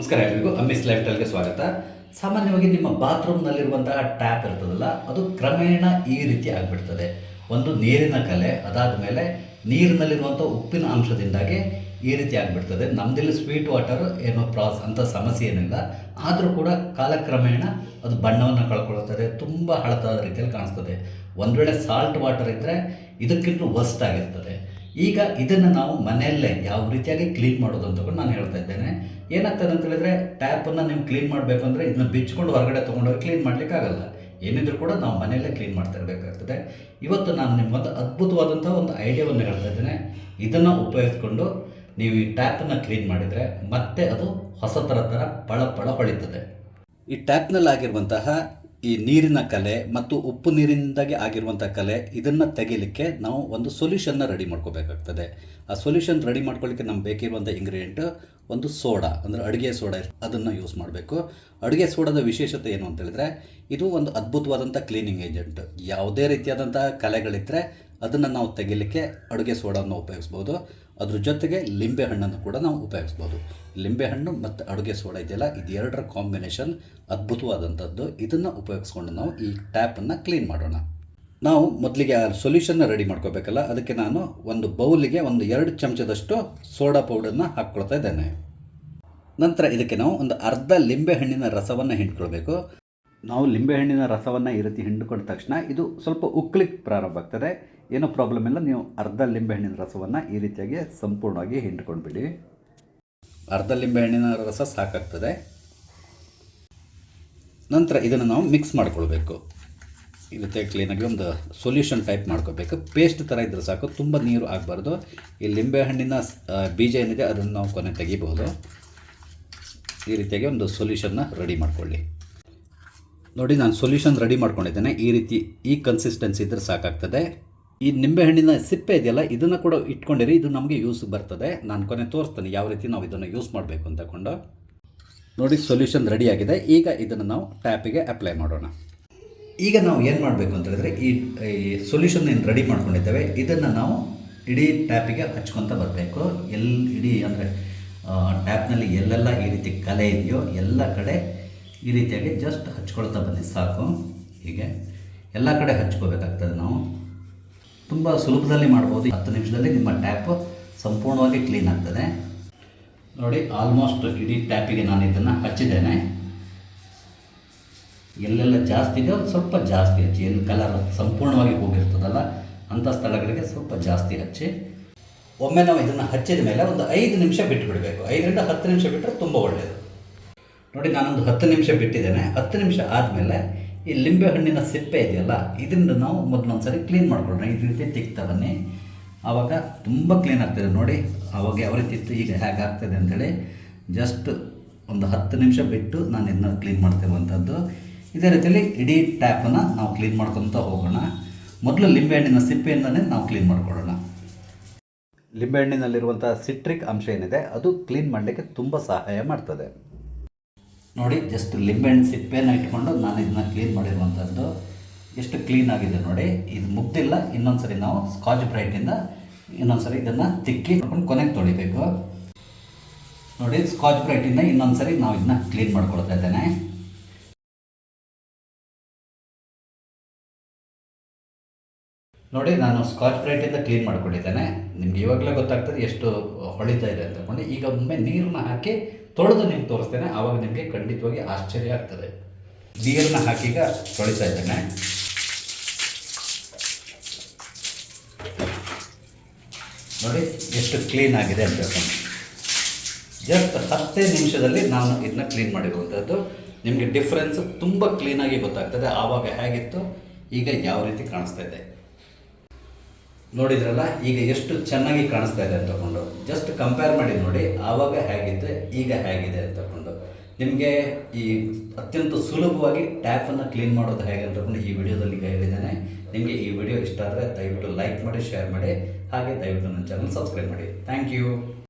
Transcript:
ನಮಸ್ಕಾರ ಎಲ್ಲರಿಗೂ ಅಮ್ಮಿಸ್ ಲೈಫ್ ಸ್ಟೈಲ್ಗೆ ಸ್ವಾಗತ. ಸಾಮಾನ್ಯವಾಗಿ ನಿಮ್ಮ ಬಾತ್ರೂಮ್ನಲ್ಲಿರುವಂತಹ ಟ್ಯಾಪ್ ಇರ್ತದಲ್ಲ, ಅದು ಕ್ರಮೇಣ ಈ ರೀತಿ ಆಗಿಬಿಡ್ತದೆ. ಒಂದು ನೀರಿನ ಕಲೆ, ಅದಾದ ಮೇಲೆ ನೀರಿನಲ್ಲಿರುವಂಥ ಉಪ್ಪಿನ ಅಂಶದಿಂದಾಗಿ ಈ ರೀತಿ ಆಗಿಬಿಡ್ತದೆ. ನಮ್ಮದಿಲ್ಲಿ ಸ್ವೀಟ್ ವಾಟರ್ ಏನೋ ಅಂಥ ಸಮಸ್ಯೆ ಏನಿಲ್ಲ, ಆದರೂ ಕೂಡ ಕಾಲಕ್ರಮೇಣ ಅದು ಬಣ್ಣವನ್ನು ಕಳ್ಕೊಳ್ಳುತ್ತದೆ, ತುಂಬ ಹಳತಾದ ರೀತಿಯಲ್ಲಿ ಕಾಣಿಸ್ತದೆ. ಒಂದು ವೇಳೆ ಸಾಲ್ಟ್ ವಾಟರ್ ಇದ್ದರೆ ಇದಕ್ಕಿಂತ ವರ್ಸ್ಟ್ ಆಗಿರ್ತದೆ. ಈಗ ಇದನ್ನು ನಾವು ಮನೆಯಲ್ಲೇ ಯಾವ ರೀತಿಯಾಗಿ ಕ್ಲೀನ್ ಮಾಡೋದು ಅಂತ ನಾನು ಹೇಳ್ತಾ ಇದ್ದೇನೆ. ಏನಾಗ್ತದೆ ಅಂತ ಹೇಳಿದ್ರೆ, ಟ್ಯಾಪನ್ನು ನೀವು ಕ್ಲೀನ್ ಮಾಡಬೇಕು ಅಂದರೆ ಇದನ್ನ ಬಿಚ್ಕೊಂಡು ಹೊರಗಡೆ ತೊಗೊಂಡೋಗಿ ಕ್ಲೀನ್ ಮಾಡಲಿಕ್ಕಾಗಲ್ಲ. ಏನಿದ್ರು ಕೂಡ ನಾವು ಮನೆಯಲ್ಲೇ ಕ್ಲೀನ್ ಮಾಡ್ತಾ ಇರಬೇಕಾಗ್ತದೆ. ಇವತ್ತು ನಾನು ನಿಮ್ಗೊಂದು ಅದ್ಭುತವಾದಂಥ ಒಂದು ಐಡಿಯಾವನ್ನು ಹೇಳ್ತಾ ಇದ್ದೇನೆ. ಇದನ್ನು ಉಪಯೋಗಿಸ್ಕೊಂಡು ನೀವು ಈ ಟ್ಯಾಪನ್ನು ಕ್ಲೀನ್ ಮಾಡಿದರೆ ಮತ್ತೆ ಅದು ಹೊಸ ಥರ ಪಳ ಹೊಳಿತದೆ. ಈ ಟ್ಯಾಪ್ನಲ್ಲಾಗಿರುವಂತಹ ಈ ನೀರಿನ ಕಲೆ ಮತ್ತು ಉಪ್ಪು ನೀರಿನಿಂದಾಗಿ ಆಗಿರುವಂಥ ಕಲೆ, ಇದನ್ನು ತೆಗಿಲಿಕ್ಕೆ ನಾವು ಒಂದು ಸೊಲ್ಯೂಷನ್ನ ರೆಡಿ ಮಾಡ್ಕೋಬೇಕಾಗ್ತದೆ. ಆ ಸೊಲ್ಯೂಷನ್ ರೆಡಿ ಮಾಡ್ಕೊಳ್ಳಿಕ್ಕೆ ನಮ್ಗೆ ಬೇಕಿರುವಂಥ ಇಂಗ್ರೀಡಿಯೆಂಟ್ ಒಂದು ಸೋಡಾ, ಅಂದರೆ ಅಡುಗೆ ಸೋಡಾ, ಅದನ್ನು ಯೂಸ್ ಮಾಡಬೇಕು. ಅಡುಗೆ ಸೋಡಾದ ವಿಶೇಷತೆ ಏನು ಅಂತ ಹೇಳಿದ್ರೆ, ಇದು ಒಂದು ಅದ್ಭುತವಾದಂಥ ಕ್ಲೀನಿಂಗ್ ಏಜೆಂಟ್. ಯಾವುದೇ ರೀತಿಯಾದಂಥ ಕಲೆಗಳಿದ್ದರೆ ಅದನ್ನು ನಾವು ತೆಗಿಲಿಕ್ಕೆ ಅಡುಗೆ ಸೋಡಾವನ್ನು ಉಪಯೋಗಿಸ್ಬೋದು. ಅದ್ರ ಜೊತೆಗೆ ಲಿಂಬೆ ಹಣ್ಣನ್ನು ಕೂಡ ನಾವು ಉಪಯೋಗಿಸ್ಬೋದು. ಲಿಂಬೆಹಣ್ಣು ಮತ್ತು ಅಡುಗೆ ಸೋಡಾ ಇದೆಯಲ್ಲ, ಇದು ಎರಡರ ಕಾಂಬಿನೇಷನ್ ಅದ್ಭುತವಾದಂಥದ್ದು. ಇದನ್ನು ಉಪಯೋಗಿಸ್ಕೊಂಡು ನಾವು ಈ ಟ್ಯಾಪನ್ನು ಕ್ಲೀನ್ ಮಾಡೋಣ. ನಾವು ಮೊದಲಿಗೆ ಆ ಸೊಲ್ಯೂಷನ್ನ ರೆಡಿ ಮಾಡ್ಕೋಬೇಕಲ್ಲ, ಅದಕ್ಕೆ ನಾನು ಒಂದು ಬೌಲಿಗೆ ಒಂದು 2 ಚಮಚದಷ್ಟು ಸೋಡಾ ಪೌಡರ್ನ ಹಾಕ್ಕೊಳ್ತಾ ಇದ್ದೇನೆ. ನಂತರ ಇದಕ್ಕೆ ನಾವು ಒಂದು ಅರ್ಧ ಲಿಂಬೆಹಣ್ಣಿನ ರಸವನ್ನು ಹಿಂಡ್ಕೊಳ್ಬೇಕು. ನಾವು ಲಿಂಬೆಹಣ್ಣಿನ ರಸವನ್ನು ಈ ರೀತಿ ಹಿಂಡ್ಕೊಂಡ ತಕ್ಷಣ ಇದು ಸ್ವಲ್ಪ ಉಕ್ಕಲಿಕ್ಕೆ ಪ್ರಾರಂಭ ಆಗ್ತದೆ. ಏನೋ ಪ್ರಾಬ್ಲಮ್ ಇಲ್ಲ, ನೀವು ಅರ್ಧ ಲಿಂಬೆಹಣ್ಣಿನ ರಸವನ್ನು ಈ ರೀತಿಯಾಗಿ ಸಂಪೂರ್ಣವಾಗಿ ಹಿಂಡ್ಕೊಂಡ್ಬಿಡಿ. ಅರ್ಧ ಲಿಂಬೆಹಣ್ಣಿನ ರಸ ಸಾಕಾಗ್ತದೆ. ನಂತರ ಇದನ್ನು ನಾವು ಮಿಕ್ಸ್ ಮಾಡ್ಕೊಳ್ಬೇಕು. ಈ ರೀತಿ ಕ್ಲೀನಾಗಿ ಒಂದು ಸೊಲ್ಯೂಷನ್ ಟೈಪ್ ಮಾಡ್ಕೋಬೇಕು. ಪೇಸ್ಟ್ ಥರ ಇದ್ದರೆ ಸಾಕು, ತುಂಬ ನೀರು ಆಗಬಾರ್ದು. ಈ ಲಿಂಬೆಹಣ್ಣಿನ ಬೀಜ ಏನಿದೆ ಅದನ್ನು ನಾವು ಕೊನೆ ತೆಗಿಬಹುದು. ಈ ರೀತಿಯಾಗಿ ಒಂದು ಸೊಲ್ಯೂಷನ್ನ ರೆಡಿ ಮಾಡ್ಕೊಳ್ಳಿ. ನೋಡಿ, ನಾನು ಸೊಲ್ಯೂಷನ್ ರೆಡಿ ಮಾಡ್ಕೊಂಡಿದ್ದೇನೆ. ಈ ರೀತಿ ಈ ಕನ್ಸಿಸ್ಟೆನ್ಸಿ ಇದ್ದರೆ ಸಾಕಾಗ್ತದೆ. ಈ ನಿಂಬೆಹಣ್ಣಿನ ಸಿಪ್ಪೆ ಇದೆಯಲ್ಲ, ಇದನ್ನು ಕೂಡ ಇಟ್ಕೊಂಡಿರಿ, ಇದು ನಮಗೆ ಯೂಸ್ ಬರ್ತದೆ. ನಾನು ಕೊನೆ ತೋರಿಸ್ತೇನೆ ಯಾವ ರೀತಿ ನಾವು ಇದನ್ನು ಯೂಸ್ ಮಾಡಬೇಕು ಅಂತಕೊಂಡು. ನೋಡಿ, ಸೊಲ್ಯೂಷನ್ ರೆಡಿಯಾಗಿದೆ. ಈಗ ಇದನ್ನು ನಾವು ಟ್ಯಾಪಿಗೆ ಅಪ್ಲೈ ಮಾಡೋಣ. ಈಗ ನಾವು ಏನು ಮಾಡಬೇಕು ಅಂತ ಹೇಳಿದ್ರೆ, ಈ ಸೊಲ್ಯೂಷನ್ ಏನು ರೆಡಿ ಮಾಡ್ಕೊಂಡಿದ್ದೇವೆ ಇದನ್ನು ನಾವು ಇಡೀ ಟ್ಯಾಪಿಗೆ ಹಚ್ಕೊತ ಬರಬೇಕು. ಇಡೀ ಅಂದರೆ ಟ್ಯಾಪ್ನಲ್ಲಿ ಎಲ್ಲೆಲ್ಲ ಈ ರೀತಿ ಕಲೆ ಇದೆಯೋ ಎಲ್ಲ ಕಡೆ ಈ ರೀತಿಯಾಗಿ ಜಸ್ಟ್ ಹಚ್ಕೊಳ್ತಾ ಬನ್ನಿ, ಸಾಕು. ಹೀಗೆ ಎಲ್ಲ ಕಡೆ ಹಚ್ಕೋಬೇಕಾಗ್ತದೆ. ನಾವು ತುಂಬ ಸುಲಭದಲ್ಲಿ ಮಾಡ್ಬೋದು. 10 ನಿಮಿಷದಲ್ಲಿ ನಿಮ್ಮ ಟ್ಯಾಪ್ ಸಂಪೂರ್ಣವಾಗಿ ಕ್ಲೀನ್ ಆಗ್ತದೆ. ನೋಡಿ, ಆಲ್ಮೋಸ್ಟ್ ಇಡೀ ಟ್ಯಾಪಿಗೆ ನಾನು ಇದನ್ನು ಹಚ್ಚಿದ್ದೇನೆ. ಎಲ್ಲೆಲ್ಲ ಜಾಸ್ತಿ ಇದೆ ಸ್ವಲ್ಪ ಜಾಸ್ತಿ ಹಚ್ಚಿ, ಎಲ್ಲಿ ಕಲರ್ ಸಂಪೂರ್ಣವಾಗಿ ಹೋಗಿರ್ತದಲ್ಲ ಅಂಥ ಸ್ಥಳಗಳಿಗೆ ಸ್ವಲ್ಪ ಜಾಸ್ತಿ ಹಚ್ಚಿ. ಒಮ್ಮೆ ನಾವು ಇದನ್ನು ಹಚ್ಚಿದ ಮೇಲೆ ಒಂದು 5 ನಿಮಿಷ ಬಿಟ್ಟು ಬಿಡಬೇಕು. 5 ರಿಂದ 10 ನಿಮಿಷ ಬಿಟ್ಟರೆ ತುಂಬ ಒಳ್ಳೆಯದು. ನೋಡಿ, ನಾನೊಂದು 10 ನಿಮಿಷ ಬಿಟ್ಟಿದ್ದೇನೆ. 10 ನಿಮಿಷ ಆದಮೇಲೆ ಈ ಲಿಂಬೆಹಣ್ಣಿನ ಸಿಪ್ಪೆ ಇದೆಯಲ್ಲ, ಇದನ್ನು ನಾವು ಮೊದಲೊಂದು ಸರಿ ಕ್ಲೀನ್ ಮಾಡ್ಕೊಳ್ಳೋಣ. ಈ ರೀತಿ ತಿಕ್ತಾ ಬನ್ನಿ, ಆವಾಗ ತುಂಬ ಕ್ಲೀನ್ ಆಗ್ತದೆ. ನೋಡಿ, ಆವಾಗ ಯಾವ ರೀತಿ ಇತ್ತು ಈಗ ಹೇಗೆ ಆಗ್ತದೆ ಅಂಥೇಳಿ. ಜಸ್ಟ್ ಒಂದು 10 ನಿಮಿಷ ಬಿಟ್ಟು ನಾನು ಇದನ್ನ ಕ್ಲೀನ್ ಮಾಡ್ತಿರುವಂಥದ್ದು. ಇದೇ ರೀತಿಯಲ್ಲಿ ಇಡೀ ಟ್ಯಾಪನ್ನು ನಾವು ಕ್ಲೀನ್ ಮಾಡ್ಕೊತ ಹೋಗೋಣ. ಮೊದಲು ಲಿಂಬೆಹಣ್ಣಿನ ಸಿಪ್ಪೆಯಿಂದಲೇ ನಾವು ಕ್ಲೀನ್ ಮಾಡ್ಕೊಳ್ಳೋಣ. ಲಿಂಬೆಹಣ್ಣಿನಲ್ಲಿರುವಂಥ ಸಿಟ್ರಿಕ್ ಅಂಶ ಏನಿದೆ ಅದು ಕ್ಲೀನ್ ಮಾಡಲಿಕ್ಕೆ ತುಂಬ ಸಹಾಯ ಮಾಡ್ತದೆ. ನೋಡಿ, ಜಸ್ಟ್ ಲಿಂಬೆಹಣ್ಣು ಸಿಪ್ಪೆಯನ್ನು ಇಟ್ಕೊಂಡು ನಾನು ಇದನ್ನ ಕ್ಲೀನ್ ಮಾಡಿರುವಂಥದ್ದು. ಎಷ್ಟು ಕ್ಲೀನ್ ಆಗಿದೆ ನೋಡಿ. ಇದು ಮುಗ್ದಿಲ್ಲ, ಇನ್ನೊಂದು ಸರಿ ನಾವು ಸ್ಕಾಚ್ ಬ್ರೈಟಿಂದ ಇನ್ನೊಂದು ಸರಿ ಇದನ್ನು ತಿಕ್ಕಿ ಮಾಡ್ಕೊಂಡು ಕೊನೆಗೆ ತೊಳಿಬೇಕು. ನೋಡಿ, ಸ್ಕಾಚ್ ಬ್ರೈಟಿಂದ ಇನ್ನೊಂದು ಸರಿ ನಾವು ಇದನ್ನ ಕ್ಲೀನ್ ಮಾಡ್ಕೊಳ್ತಾ ಇದ್ದೇನೆ. ನೋಡಿ, ನಾನು ಸ್ಕಾಚ್ ಬ್ರೈಟಿಂದ ಕ್ಲೀನ್ ಮಾಡ್ಕೊಂಡಿದ್ದೇನೆ. ನಿಮ್ಗೆ ಇವಾಗಲೇ ಗೊತ್ತಾಗ್ತದೆ ಎಷ್ಟು ಹೊಳಿತಾ ಇದೆ ಅಂತಕೊಂಡು. ಈಗ ಒಮ್ಮೆ ನೀರನ್ನ ಹಾಕಿ ತೊಳೆದು ನಿಮ್ಗೆ ತೋರಿಸ್ತೇನೆ, ಆವಾಗ ನಿಮಗೆ ಖಂಡಿತವಾಗಿ ಆಶ್ಚರ್ಯ ಆಗ್ತದೆ. ನೀರನ್ನ ಹಾಕಿ ಈಗ ತೊಳಿತಾ ಇದ್ದೇನೆ. ನೋಡಿ ಎಷ್ಟು ಕ್ಲೀನ್ ಆಗಿದೆ ಅಂತ. ಜಸ್ಟ್ 10 ನಿಮಿಷದಲ್ಲಿ ನಾನು ಇದನ್ನ ಕ್ಲೀನ್ ಮಾಡಿರುವಂಥದ್ದು. ನಿಮಗೆ ಡಿಫ್ರೆನ್ಸ್ ತುಂಬ ಕ್ಲೀನಾಗಿ ಗೊತ್ತಾಗ್ತದೆ. ಆವಾಗ ಹೇಗಿತ್ತು, ಈಗ ಯಾವ ರೀತಿ ಕಾಣಿಸ್ತಾ ಇದೆ ನೋಡಿದ್ರಲ್ಲ. ಈಗ ಎಷ್ಟು ಚೆನ್ನಾಗಿ ಕಾಣಿಸ್ತಾ ಇದೆ ಅಂತಕೊಂಡು ಜಸ್ಟ್ ಕಂಪೇರ್ ಮಾಡಿ ನೋಡಿ, ಆವಾಗ ಹೇಗಿತ್ತು ಈಗ ಹೇಗಿದೆ ಅಂತಕೊಂಡು. ನಿಮಗೆ ಈ ಅತ್ಯಂತ ಸುಲಭವಾಗಿ ಟ್ಯಾಪನ್ನು ಕ್ಲೀನ್ ಮಾಡೋದು ಹೇಗೆ ಅಂತಕೊಂಡು ಈ ವಿಡಿಯೋದಲ್ಲಿ ಹೇಳಿದ್ದೇನೆ. ನಿಮಗೆ ಈ ವಿಡಿಯೋ ಇಷ್ಟ ಆದರೆ ದಯವಿಟ್ಟು ಲೈಕ್ ಮಾಡಿ, ಶೇರ್ ಮಾಡಿ, ಹಾಗೆ ದಯವಿಟ್ಟು ನನ್ನ ಚಾನಲ್ ಸಬ್ಸ್ಕ್ರೈಬ್ ಮಾಡಿ. Thank you.